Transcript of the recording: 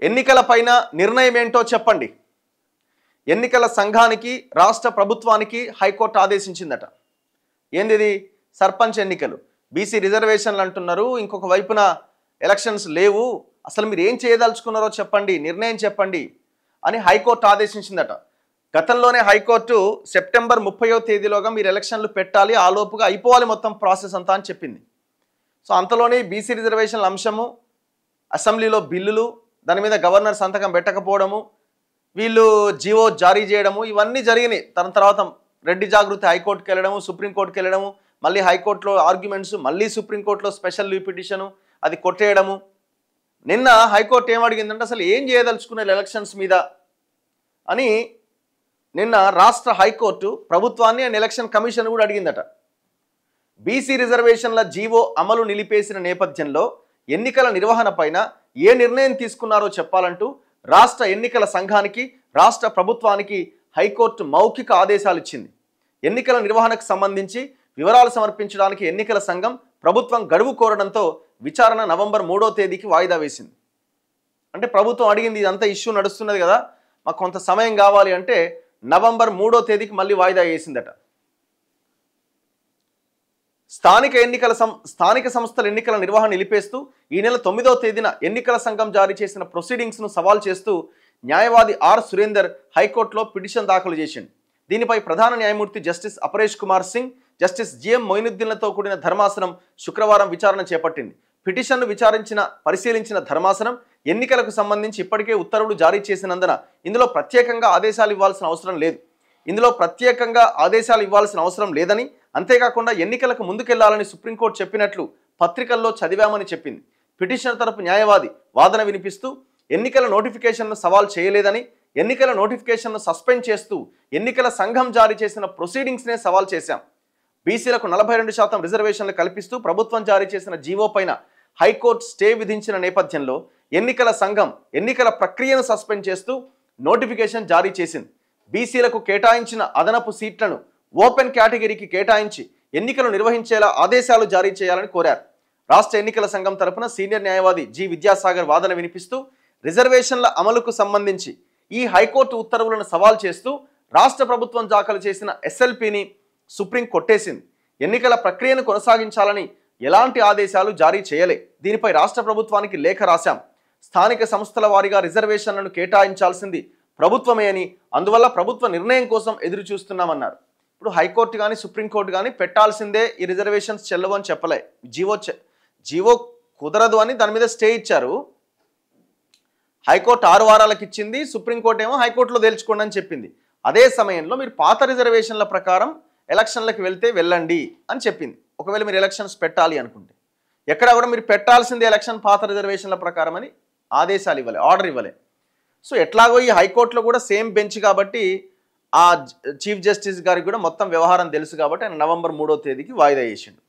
ఎన్నికలపైన నిర్ణయం ఏంటో చెప్పండి. ఎన్నికల సంఘానికి రాష్ట్ర ప్రభుత్వానికి హైకోర్టు ఆదేశించిందట. ఏంది సర్పంచ్ ఎన్నికలు, బీసీ రిజర్వేషన్లు అంటున్నారు, ఇంకొక వైపున ఎలక్షన్స్ లేవు, అసలు మీరు ఏం చేయదలుచుకున్నారో చెప్పండి, నిర్ణయం చెప్పండి అని హైకోర్టు ఆదేశించిందట. గతంలోనే హైకోర్టు సెప్టెంబర్ 30వ తేదీలోగా మీరు ఎలక్షన్లు పెట్టాలి, ఆ లోపుగా అయిపోవాలి మొత్తం ప్రాసెస్ అంతా అని చెప్పింది. సో అంతలోనే బీసీ రిజర్వేషన్ల అంశము, అసెంబ్లీలో బిల్లులు, దాని మీద గవర్నర్ సంతకం పెట్టకపోవడము, వీళ్ళు జీవో జారీ చేయడము, ఇవన్నీ జరిగినాయి. దాని తర్వాత రెడ్డి జాగృతి హైకోర్టుకి వెళ్ళడము, సుప్రీంకోర్టుకి వెళ్ళడము, మళ్ళీ హైకోర్టులో ఆర్గ్యుమెంట్స్, మళ్ళీ సుప్రీంకోర్టులో స్పెషల్ లీవ్ పిటిషను, అది కొట్టేయడము. నిన్న హైకోర్టు ఏమడిగిందంటే అసలు ఏం చేయదలుచుకునే ఎలక్షన్స్ మీద అని నిన్న రాష్ట్ర హైకోర్టు ప్రభుత్వాన్ని అండ్ ఎలక్షన్ కమిషన్ కూడా అడిగిందట. బీసీ రిజర్వేషన్ల జీవో అమలు నిలిపేసిన నేపథ్యంలో ఎన్నికల నిర్వహణ పైన ఏ నిర్ణయం తీసుకున్నారో చెప్పాలంటూ రాష్ట్ర ఎన్నికల సంఘానికి, రాష్ట్ర ప్రభుత్వానికి హైకోర్టు మౌఖిక ఆదేశాలు ఇచ్చింది. ఎన్నికల నిర్వహణకు సంబంధించి వివరాలు సమర్పించడానికి ఎన్నికల సంఘం ప్రభుత్వం గడువు కోరడంతో విచారణ నవంబర్ 3వ తేదీకి వాయిదా వేసింది. అంటే ప్రభుత్వం అడిగింది, ఇదంతా ఇష్యూ నడుస్తున్నది కదా, మాకు కొంత సమయం కావాలి అంటే నవంబర్ 3వ తేదీకి మళ్ళీ వాయిదా వేసిందట. స్థానిక సంస్థల ఎన్నికల నిర్వహణ నిలిపేస్తూ ఈ నెల 9వ తేదీన ఎన్నికల సంఘం జారీ చేసిన ప్రొసీడింగ్స్ను సవాల్ చేస్తూ న్యాయవాది ఆర్ సురేందర్ హైకోర్టులో పిటిషన్ దాఖలు చేసింది. దీనిపై ప్రధాన న్యాయమూర్తి justice Aparesh Kumar Singh, justice GM మొయినుద్దీన్లతో కూడిన ధర్మాసనం శుక్రవారం విచారణ చేపట్టింది. పిటిషన్ను పరిశీలించిన ధర్మాసనం ఎన్నికలకు సంబంధించి ఇప్పటికే ఉత్తర్వులు జారీ చేసినందున ఇందులో ప్రత్యేకంగా ఆదేశాలు ఇవ్వాల్సిన అవసరం లేదని, అంతేకాకుండా ఎన్నికలకు ముందుకెళ్లాలని సుప్రీంకోర్టు చెప్పినట్లు పత్రికల్లో చదివామని చెప్పింది. పిటిషనర్ తరపు న్యాయవాది వాదన వినిపిస్తూ ఎన్నికల నోటిఫికేషన్ను సవాల్ చేయలేదని, ఎన్నికల నోటిఫికేషన్ను సస్పెండ్ చేస్తూ ఎన్నికల సంఘం జారీ చేసిన ప్రొసీడింగ్స్నే సవాల్ చేశాం. బీసీలకు 42% రిజర్వేషన్లు కల్పిస్తూ ప్రభుత్వం జారీ చేసిన జీవో పైన హైకోర్టు స్టే విధించిన నేపథ్యంలో ఎన్నికల సంఘం ఎన్నికల ప్రక్రియను సస్పెండ్ చేస్తూ నోటిఫికేషన్ జారీ చేసింది. బీసీలకు కేటాయించిన అదనపు సీట్లను ఓపెన్ కేటగిరీకి కేటాయించి ఎన్నికలు నిర్వహించేలా ఆదేశాలు జారీ చేయాలని కోరారు. రాష్ట్ర ఎన్నికల సంఘం తరపున సీనియర్ న్యాయవాది జి విద్యాసాగర్ వాదన వినిపిస్తూ రిజర్వేషన్ల అమలుకు సంబంధించి ఈ హైకోర్టు ఉత్తర్వులను సవాల్ చేస్తూ రాష్ట్ర ప్రభుత్వం దాఖలు చేసిన ఎస్ఎల్పిని సుప్రీం కొట్టేసింది. ఎన్నికల ప్రక్రియను కొనసాగించాలని ఎలాంటి ఆదేశాలు జారీ చేయలే. దీనిపై రాష్ట్ర ప్రభుత్వానికి లేఖ రాశాం. స్థానిక సంస్థల వారీగా రిజర్వేషన్లను కేటాయించాల్సింది ప్రభుత్వమే అని, అందువల్ల ప్రభుత్వ నిర్ణయం కోసం ఎదురు చూస్తున్నామన్నారు. ఇప్పుడు హైకోర్టు కానీ సుప్రీంకోర్టు కానీ పెట్టాల్సిందే, ఈ రిజర్వేషన్స్ చెల్లవు అని చెప్పలే. జీవో కుదరదు అని దాని మీద స్టే ఇచ్చారు. హైకోర్టు 6 వారాలకు ఇచ్చింది, సుప్రీంకోర్టు ఏమో హైకోర్టులో తేల్చుకోండి అని చెప్పింది. అదే సమయంలో మీరు పాత రిజర్వేషన్ల ప్రకారం ఎలక్షన్లకు వెళ్తే వెళ్ళండి అని చెప్పింది. ఒకవేళ మీరు ఎలక్షన్స్ పెట్టాలి అనుకుంటే ఎక్కడ కూడా మీరు పెట్టాల్సిందే ఎలక్షన్ పాత రిజర్వేషన్ల ప్రకారం అని ఆదేశాలు ఇవ్వలే, ఆర్డర్ ఇవ్వలే. సో ఎట్లాగో ఈ హైకోర్టులో కూడా సేమ్ బెంచ్ కాబట్టి ఆ చీఫ్ జస్టిస్ గారికి కూడా మొత్తం వ్యవహారం తెలుసు కాబట్టి ఆయన నవంబర్ 3వ తేదీకి వాయిదా వేసిండు.